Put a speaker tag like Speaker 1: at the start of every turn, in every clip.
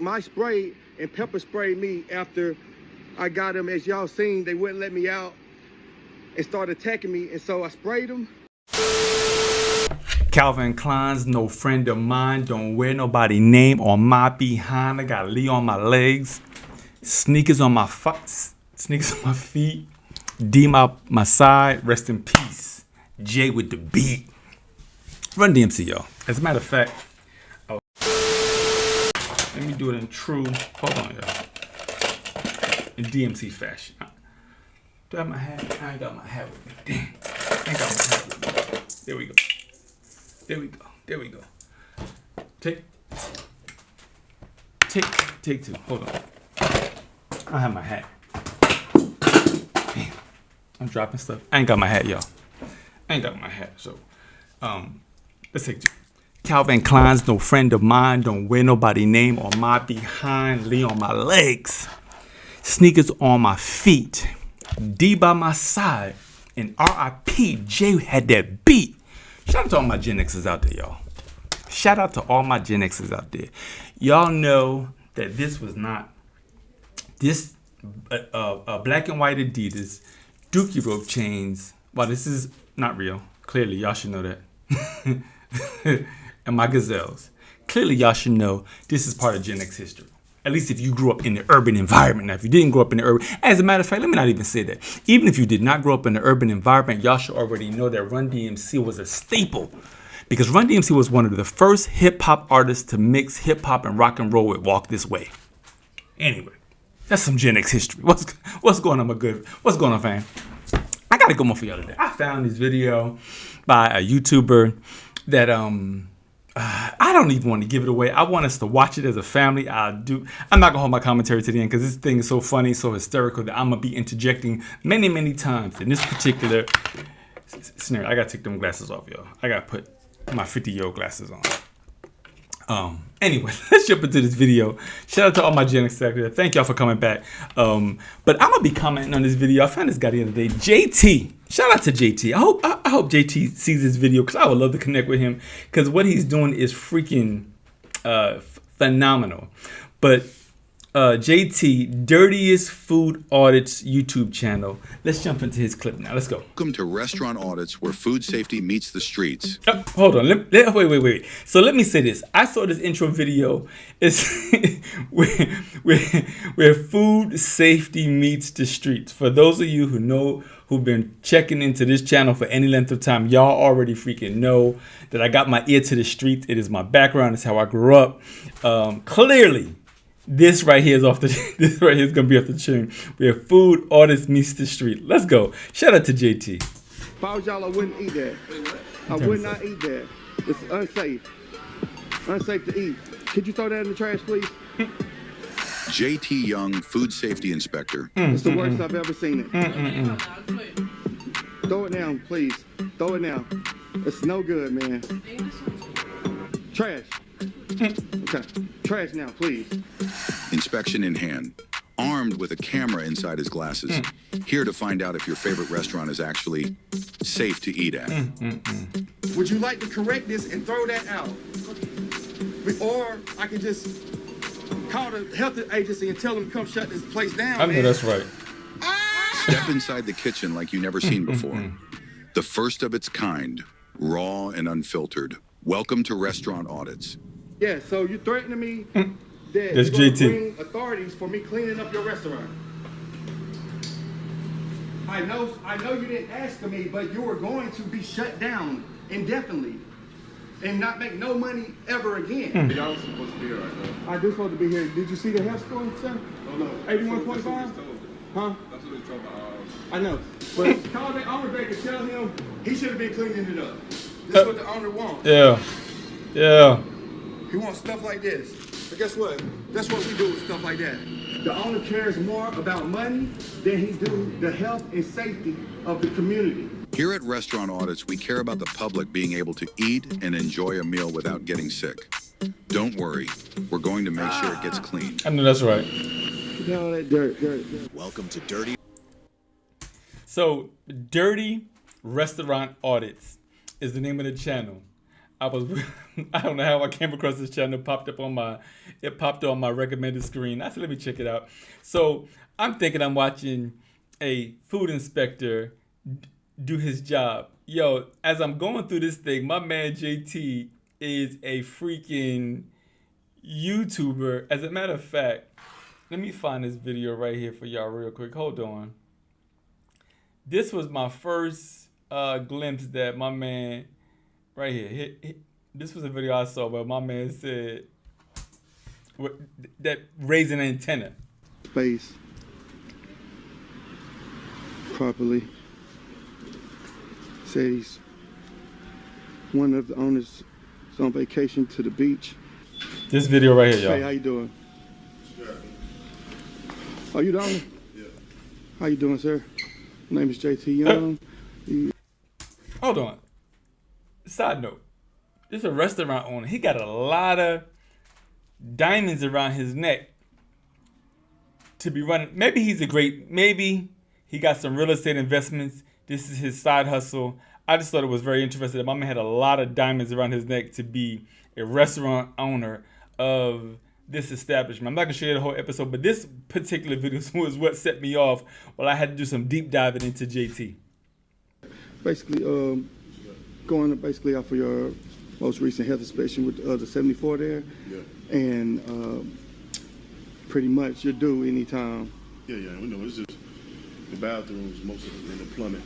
Speaker 1: My spray and pepper sprayed me after I got them. As y'all seen, they wouldn't let me out and started attacking me, and so I sprayed them.
Speaker 2: Calvin Klein's no friend of mine. Don't wear nobody name on my behind. I got Lee on my legs, sneakers on my feet, D my side. Rest in peace, J with the beat. Run DMC, y'all. As a matter of fact, let me do it in true. Hold on, y'all. In DMC fashion. Do I have my hat? I ain't got my hat with me. Damn. I ain't got my hat with me. There we go. There we go. There we go. Take two. Hold on. I have my hat. Damn. I'm dropping stuff. I ain't got my hat, y'all. I ain't got my hat. So, let's take two. Calvin Klein's no friend of mine. Don't wear nobody name on my behind. Lee on my legs. Sneakers on my feet. D by my side. And R.I.P. J had that beat. Shout out to all my Gen Xers out there, y'all. Shout out to all my Gen Xers out there. Y'all know that this was not this black and white Adidas Dookie rope chains. Well, this is not real. Clearly, y'all should know that. And my gazelles. Clearly, y'all should know this is part of Gen X history. At least if you grew up in the urban environment. Now, if you didn't grow up in the urban, as a matter of fact, let me not even say that. Even if you did not grow up in the urban environment, y'all should already know that Run DMC was a staple. Because Run DMC was one of the first hip hop artists to mix hip hop and rock and roll with Walk This Way. Anyway, that's some Gen X history. What's going on, my good? What's going on, fam? I got a good one for y'all today. I found this video by a YouTuber that I don't even want to give it away. I want us to watch it as a family. I'm not gonna hold my commentary to the end because this thing is so funny, so hysterical that I'm gonna be interjecting many, many times in this particular scenario. I gotta take them glasses off, y'all. I gotta put my 50-year-old glasses on. Anyway, let's jump into this video. Shout out to all my Gen X executives. Thank y'all for coming back. But I'm gonna be commenting on this video. I found this guy the other day, JT. Shout out to JT. I hope JT sees this video because I would love to connect with him because what he's doing is freaking phenomenal. But JT, Dirtiest Food Audits YouTube channel. Let's jump into his clip now. Let's go.
Speaker 3: Welcome to Restaurant Audits, where food safety meets the streets.
Speaker 2: Hold on. Wait. So let me say this. I saw this intro video. It's where food safety meets the streets. For those of you who know, who've been checking into this channel for any length of time, y'all already freaking know that I got my ear to the streets. It is my background. It's how I grew up. Clearly, this right here is gonna be off the chain. Where food audits meets the street. Let's go. Shout out to JT.
Speaker 1: If I was y'all, I wouldn't eat that. I would not eat that. It's unsafe. Unsafe to eat. Could you throw that in the trash, please?
Speaker 3: JT Young, food safety inspector.
Speaker 1: It's the worst I've ever seen it. Throw it down, please. Throw it down. It's no good, man. Trash. Okay. Trash now, please.
Speaker 3: Inspection in hand. Armed with a camera inside his glasses. Here to find out if your favorite restaurant is actually safe to eat at.
Speaker 1: Would you like to correct this and throw that out? Or I can just call the health agency and tell them to come shut this place down.
Speaker 2: I know that's right.
Speaker 3: Step inside the kitchen like you've never seen before. The first of its kind, raw and unfiltered. Welcome to Restaurant Audits.
Speaker 1: Yeah, so you're threatening me that
Speaker 2: That's
Speaker 1: you're going
Speaker 2: JT.
Speaker 1: to bring authorities for me cleaning up your restaurant. I know you didn't ask of me, but you were going to be shut down indefinitely and not make no money ever again.
Speaker 4: Y'all supposed to be here right now.
Speaker 1: I do supposed to be here. Did you see the health score, sir?
Speaker 4: Oh no.
Speaker 1: 81.5? Huh?
Speaker 4: That's what they told me.
Speaker 1: I know. But call the owner back and tell him he should have been cleaning it up. This is what the owner wants.
Speaker 2: Yeah.
Speaker 1: He wants stuff like this. But guess what? That's what we do with stuff like that. The owner cares more about money than he do the health and safety of the community.
Speaker 3: Here at Restaurant Audits, we care about the public being able to eat and enjoy a meal without getting sick. Don't worry, we're going to make sure it gets clean.
Speaker 2: I know that's right.
Speaker 1: Look at all that dirt.
Speaker 3: Welcome to Dirty.
Speaker 2: So, Dirty Restaurant Audits is the name of the channel. I was I don't know how I came across this channel. It popped up on my recommended screen. I said, let me check it out. So I'm thinking I'm watching a food inspector do his job. Yo, as I'm going through this thing, my man JT is a freaking YouTuber. As a matter of fact, let me find this video right here for y'all real quick. Hold on. This was my first glimpse that my man right here. This was a video I saw where my man said that raising an antenna.
Speaker 1: Space properly. Says one of the owners is on vacation to the beach.
Speaker 2: This video right here, y'all.
Speaker 1: Hey, how you doing? Are you down? Yeah. How you doing, sir? My name is JT Young.
Speaker 2: Hold on. Side note. This is a restaurant owner. He got a lot of diamonds around his neck to be running. Maybe he got some real estate investments. This is his side hustle. I just thought it was very interesting. My man had a lot of diamonds around his neck to be a restaurant owner of this establishment. I'm not gonna show you the whole episode, but this particular video was what set me off while I had to do some deep diving into JT.
Speaker 1: Basically, going basically off of your most recent health inspection with the 74 there, yeah. And pretty much you're due anytime.
Speaker 4: Yeah, we know it's just the bathrooms, most of it, and the plumbing.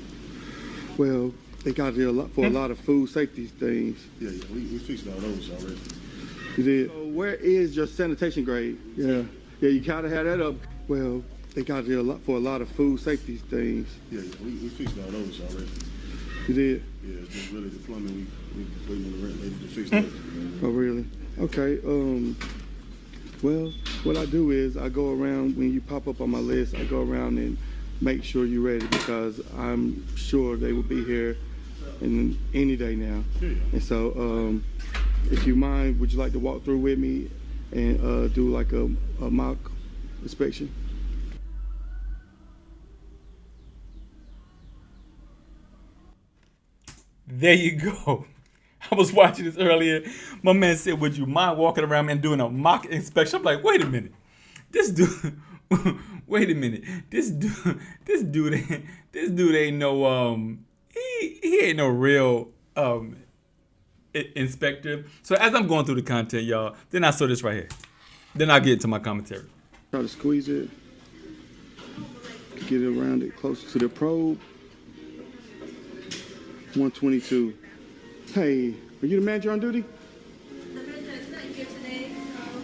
Speaker 1: Well, they got there a lot for a lot of food safety things.
Speaker 4: Yeah, we fixed all those already.
Speaker 1: You did. So where is your sanitation grade? Yeah, you gotta have that up. Well, they got there a lot for a lot of food safety things.
Speaker 4: Yeah, we fixed all those already.
Speaker 1: You did.
Speaker 4: Yeah, it's just really the plumbing. We waiting on the rent lady to fix that.
Speaker 1: Oh, really? Okay. Well, what I do is I go around when you pop up on my list. I go around and make sure you're ready because I'm sure they will be here in any day now.
Speaker 4: Yeah.
Speaker 1: And so, if you mind, would you like to walk through with me and do like a mock inspection?
Speaker 2: There you go. I was watching this earlier. My man said, would you mind walking around and doing a mock inspection? I'm like, wait a minute. This dude, wait a minute. This dude ain't no, he ain't no real inspector. So as I'm going through the content, y'all, then I saw this right here. Then I'll get into my commentary.
Speaker 1: Try to squeeze it, get it around it closer to the probe. 122. Hey, are you the manager on duty?
Speaker 5: The manager is not here today.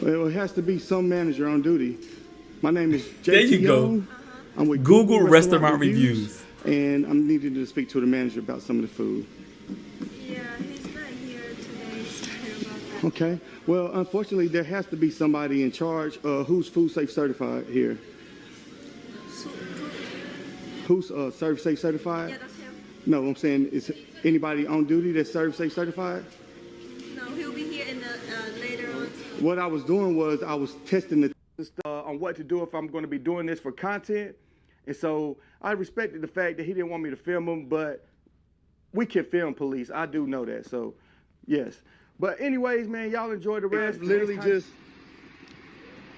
Speaker 1: Well, it has to be some manager on duty. My name is JT
Speaker 2: There you
Speaker 1: Young.
Speaker 2: go.
Speaker 1: I'm with
Speaker 2: Google Restaurant Reviews.
Speaker 1: And I'm needing to speak to the manager about some of the food.
Speaker 5: Yeah, he's not here today. Sorry about that.
Speaker 1: Okay. Well, unfortunately, there has to be somebody in charge. Who's food safe certified here? Who's service safe certified?
Speaker 5: Yeah, that's him.
Speaker 1: No, I'm saying is anybody on duty that's service safe certified?
Speaker 5: No, he'll be here in the later on.
Speaker 1: What I was doing was I was testing the on what to do if I'm going to be doing this for content. And so I respected the fact that he didn't want me to film him, but we can film police. I do know that. So, yes. But anyways, man, y'all enjoy the rest. Literally just,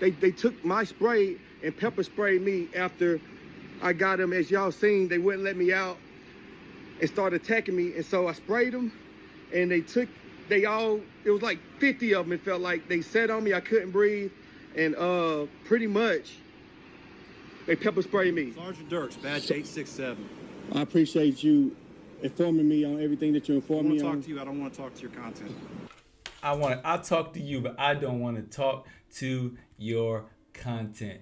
Speaker 1: they took my spray and pepper sprayed me after I got them. As y'all seen, they wouldn't let me out and started attacking me. And so I sprayed them and it was like 50 of them. It felt like they sat on me. I couldn't breathe. And pretty much they pepper sprayed me.
Speaker 6: Sergeant Dirks, badge 867.
Speaker 1: I appreciate you informing me on everything that you informed me on.
Speaker 6: I want to talk to you. I don't want to talk to your content.
Speaker 2: I'll talk to you, but I don't want to talk to your content.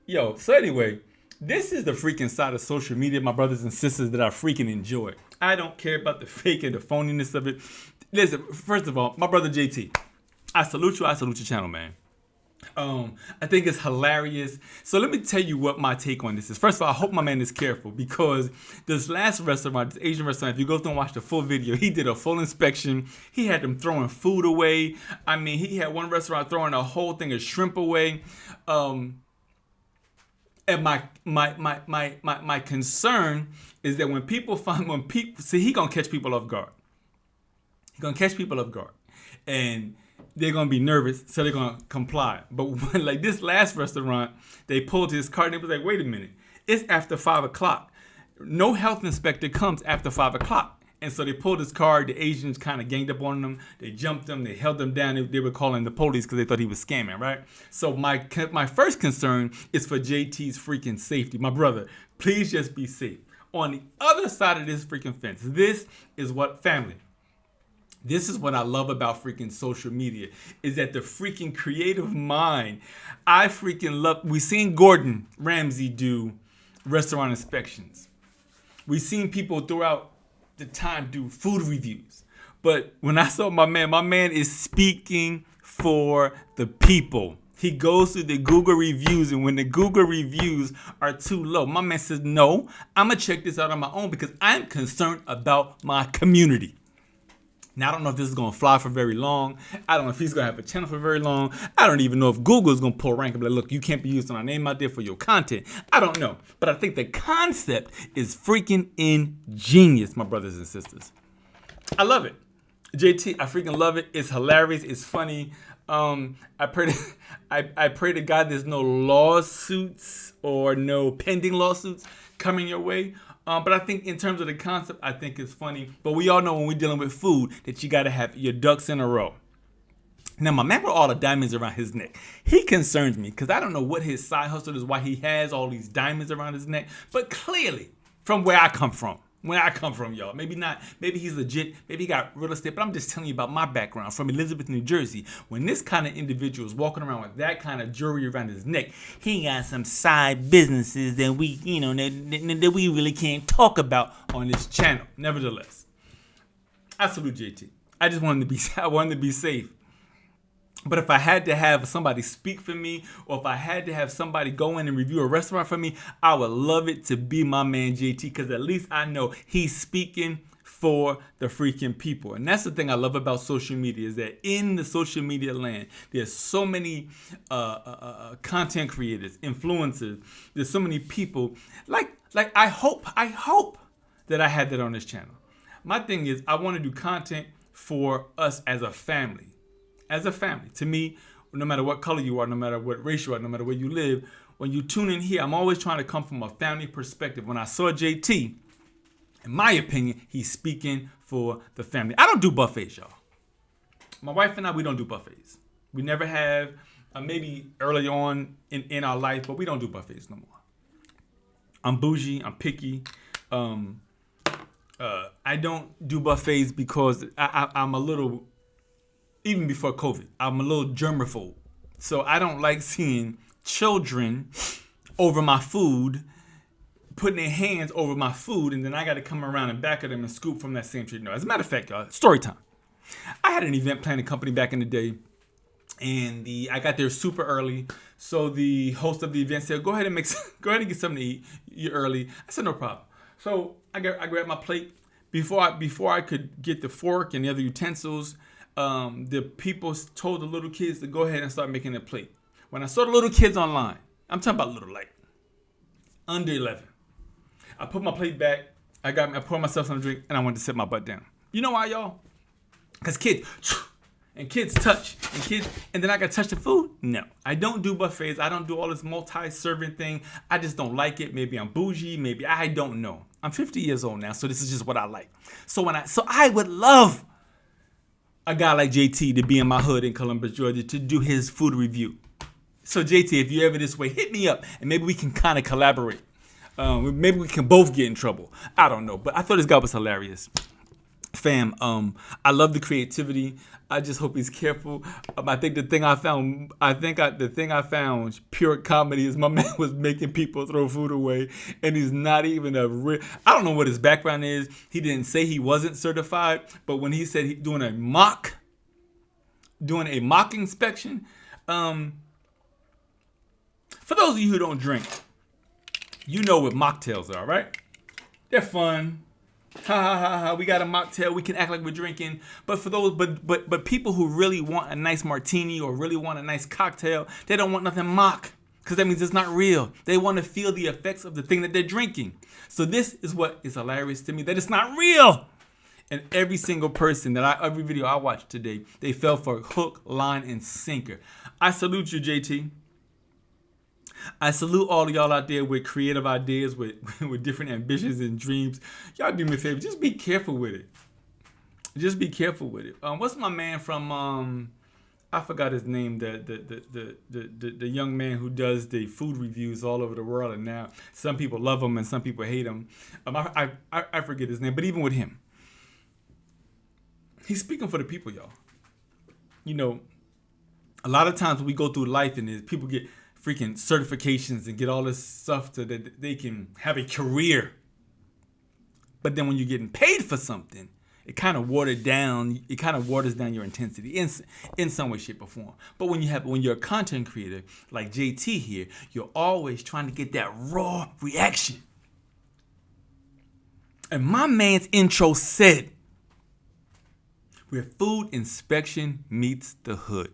Speaker 2: Yo, so anyway, this is the freaking side of social media, my brothers and sisters, that I freaking enjoy. I don't care about the fake and the phoniness of it. Listen, first of all, my brother JT, I salute you. I salute your channel, man. I think it's hilarious. So let me tell you what my take on this is. First of all, I hope my man is careful because this last restaurant, this Asian restaurant, if you go through and watch the full video, he did a full inspection. He had them throwing food away. I mean, he had one restaurant throwing a whole thing of shrimp away. And my concern is that when people see, he gonna catch people off guard. You're gonna catch people off guard, and they're gonna be nervous, so they're gonna comply. But when, like this last restaurant, they pulled his cart and they was like, "Wait a minute, it's after 5 o'clock. No health inspector comes after 5 o'clock." And so they pulled his car. The Asians kind of ganged up on them. They jumped him. They held him down. They were calling the police because they thought he was scamming, right? So my first concern is for JT's freaking safety. My brother, please just be safe. On the other side of this freaking fence, this is what family. This is what I love about freaking social media, is that the freaking creative mind. I freaking love. We seen Gordon Ramsay do restaurant inspections. We seen people throughout the time do food reviews. But when I saw my man is speaking for the people. He goes through the Google reviews, and when the Google reviews are too low, my man says, no, I'm gonna check this out on my own because I'm concerned about my community. Now, I don't know if this is going to fly for very long. I don't know if he's going to have a channel for very long. I don't even know if Google is going to pull rank and be like, look, you can't be using our name out there for your content. I don't know. But I think the concept is freaking ingenious, my brothers and sisters. I love it. JT, I freaking love it. It's hilarious. It's funny. I pray to God there's no lawsuits or no pending lawsuits coming your way. But I think in terms of the concept, I think it's funny. But we all know when we're dealing with food that you got to have your ducks in a row. Now, my man with all the diamonds around his neck, he concerns me because I don't know what his side hustle is, why he has all these diamonds around his neck. But clearly, from where I come from, y'all, maybe not, maybe he's legit, maybe he got real estate, but I'm just telling you about my background from Elizabeth, New Jersey. When this kind of individual is walking around with that kind of jewelry around his neck, he got some side businesses that we, that we really can't talk about on this channel. Nevertheless, I salute JT. I just wanted to be safe. But if I had to have somebody speak for me, or if I had to have somebody go in and review a restaurant for me, I would love it to be my man JT, because at least I know he's speaking for the freaking people. And that's the thing I love about social media, is that in the social media land, there's so many content creators, influencers. There's so many people. Like I hope that I had that on this channel. My thing is, I want to do content for us as a family. As a family. To me, no matter what color you are, no matter what race you are, no matter where you live, when you tune in here, I'm always trying to come from a family perspective. When I saw JT, in my opinion, he's speaking for the family. I don't do buffets, y'all. My wife and I, we don't do buffets. We never have. Maybe early on in our life, but we don't do buffets no more. I'm bougie. I'm picky. I don't do buffets because I'm a little... Even before COVID, I'm a little germaphobe. So I don't like seeing children over my food, putting their hands over my food, and then I got to come around and back of them and scoop from that same tree. No, as a matter of fact, y'all, story time. I had an event planning company back in the day, and I got there super early. So the host of the event said, "Go ahead and get something to eat. You're early." I said, "No problem." So I grabbed my plate. Before I could get the fork and the other utensils, the people told the little kids to go ahead and start making their plate. When I saw the little kids online, I'm talking about little, like under 11. I put my plate back. I poured myself some drink, and I wanted to sit my butt down. You know why, y'all? Because kids touch, and then I got to touch the food. No, I don't do buffets. I don't do all this multi-serving thing. I just don't like it. Maybe I'm bougie. Maybe I don't know. I'm 50 years old now, so this is just what I like. So I would love a guy like JT to be in my hood in Columbus, Georgia, to do his food review. So JT, if you're ever this way, hit me up and maybe we can kind of collaborate. Maybe we can both get in trouble. I don't know, but I thought this guy was hilarious. Fam, I love the creativity. I just hope he's careful. I think the thing I found pure comedy is my man was making people throw food away, and he's not even I don't know what his background is. He didn't say he wasn't certified, but when he said he's doing a mock inspection, for those of you who don't drink, you know what mocktails are, right? They're fun. Ha ha ha ha, we got a mocktail, we can act like we're drinking. But for those, but people who really want a nice martini or really want a nice cocktail, they don't want nothing mock, because that means it's not real. They want to feel the effects of the thing that they're drinking. So this is what is hilarious to me, that it's not real. And every single person every video I watched today, they fell for hook, line, and sinker. I salute you, JT. I salute all of y'all out there with creative ideas, with different ambitions and dreams. Y'all do me a favor, just be careful with it. Just be careful with it. What's my man from I forgot his name, the young man who does the food reviews all over the world, and now some people love him and some people hate him. I forget his name, but even with him, he's speaking for the people, y'all. You know, a lot of times we go through life and people get freaking certifications and get all this stuff so that they can have a career. But then when you're getting paid for something, it kind of waters down your intensity in some way, shape, or form. But when you're a content creator like JT here, you're always trying to get that raw reaction. And my man's intro said, where food inspection meets the hood.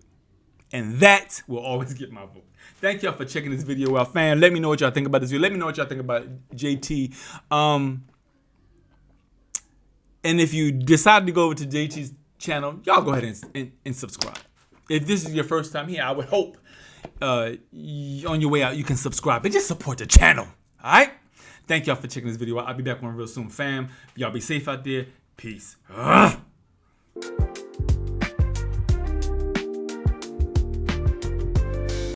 Speaker 2: And that will always get my vote. Thank y'all for checking this video out, fam. Let me know what y'all think about this video. Let me know what y'all think about JT. And if you decide to go over to JT's channel, y'all go ahead and subscribe. If this is your first time here, I would hope on your way out you can subscribe and just support the channel. All right? Thank y'all for checking this video out. I'll be back on real soon, fam. Y'all be safe out there. Peace. Ugh.